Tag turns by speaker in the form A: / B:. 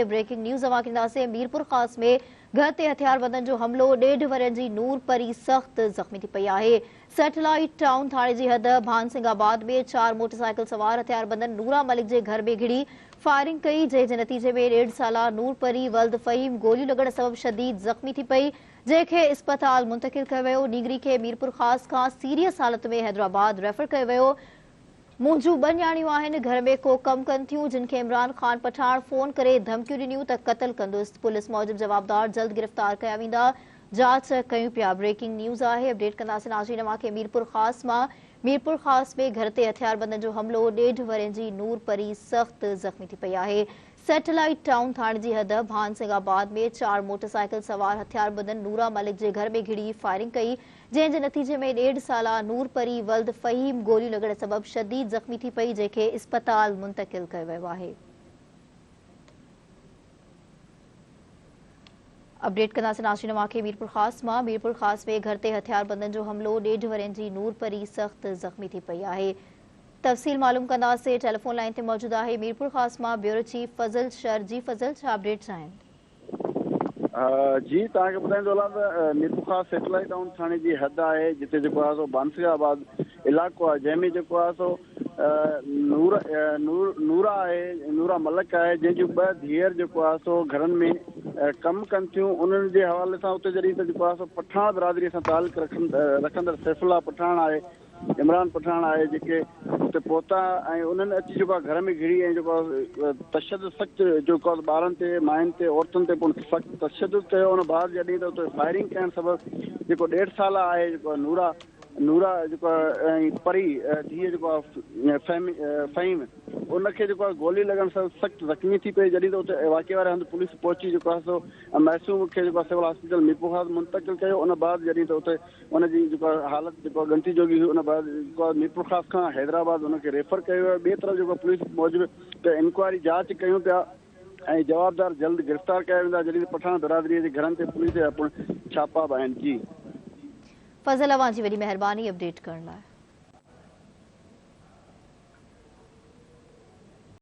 A: Breaking news अवाकिंदासे Mirpur खास में घर ते हथियारबंदनि जो हमलो 1.5 वरनि जी नूर परी सख्त ज़ख्मी थी पई आहे। सैटेलाइट टाउन थाणे जी हद भानसिंगाबाद में 4 मोटरसाइकिल सवार हथियारबंदनि नूरा मलिक जे घर में घिड़ी फायरिंग कई, जंहिंजे नतीजे में 1.5 साला नूर परी वल्द फ़हीम गोलियूं लॻण सबब शदीद ज़ख्मी थी पई, जंहिंखे इस्पताल मुंतकिल कयो वियो। नीगरी खे मीरपुर खास खां सीरियस हालत में हैदराबाद रेफर कयो वियो। मुंहिंजूं 2 न्याणियूं आहिनि, घर में को कम कनि थियूं, जिनखे इमरान खान पठान फोन करे धमकियूं ॾिनियूं त क़त्ल कंदुसि। पुलिस मूजिब जवाबदार जल्द गिरफ़्तार कया वेंदा। जांच कयूं पिया। ब्रेकिंग न्यूज़ आहे, अपडेट कंदासीं नाज़रीन खे मीरपुर खास मां। मीरपुर खास में घर ते हथियारबंदनि जो हमलो 1.5 वरनि जी नूर परी सख्त ज़ख्मी थी पई आहे। सैटेलाइट टाउन थाणे जी हद भानसिंगाबाद में 4 मोटरसाइकिल सवार हथियारबंदनि नूरा मलिक जे घर में घिड़ी फायरिंग कई, जंहिंजे नतीजे में 1.5 साला नूर परी वल्द फ़हीम गोलियूं लॻण सबब शदीद ज़ख्मी थी पई, जंहिंखे इस्पताल मुंतकिल कयो वियो आहे। अपडेट कंदासीं नाज़रीन खे मीरपुर खास मां। मीरपुर खास में घर ते हथियारबंदनि जो हमलो 1.5 वरनि जी नूर परी सख्त ज़ख्मी थी पई आहे। तफ़सील मालूम कंदासीं। टेलीफोन लाइन ते मौजूद आहे मीरपुर खास मां ब्यूरो चीफ फज़ल शर। जी फज़ल, छा अपडेट्स आहिनि?
B: जी तव्हांखे ॿुधाईंदो हलां मीरपुर खास सैटेलाइट टाउन थाणे जी हद आहे, जिते जेको आहे सो बांसिगाबाद इलाइक़ो आहे, जंहिंमें जेको आहे सो नूरा आहे, नूरा मलक आहे, जंहिंजूं 2 धीअर जेको आहे सो घरनि में कमु कनि थियूं। उन्हनि जे हवाले सां उते जॾहिं त जेको आहे सो पठान बिरादरीअ सां तालुक़ रखंदड़ सैफुल्ला पठान आहे, इमरान पठान आहे, जेके उते पहुता ऐं उन्हनि अची जेको आहे घर में घिरी ऐं जेको आहे तशदुद सख़्तु जेको आहे ॿारनि ते, मायुनि ते, औरतुनि ते पिणु सख़्तु तशदुद कयो। उन बाद जॾहिं त उते फायरिंग करणु सबबु जेको 1.5 साला आहे जेको नूरा जेको आहे परी धीअ जेको आहे फ़हीम, उनखे जेको आहे गोली लॻण सां सख़्तु ज़ख्मी थी पई। जॾहिं त उते वाक़े वारे हंधि पुलिस पहुची जेको आहे सो महसूम खे जेको आहे सिविल हॉस्पिटल मीरपुर खां मुंतकिल कयो। उन बाद जॾहिं त उते उनजी जेको आहे हालत जेको आहे गंती जोगी हुई, उन बाद जेको आहे मीरपुर खास खां हैदराबाद उनखे रेफर कयो वियो। ॿिए तरफ़ जेको पुलिस मूजिबि त इंक्वायरी जांच कयूं पिया ऐं जवाबदार जल्द गिरफ़्तार कया वेंदा, जॾहिं त पठान बिरादरीअ जे घरनि ते पुलिस जा पिणु छापा बि आहिनि। जी
A: फज़ल, अवां जी वॾी महिरबानी अपडेट करण लाइ।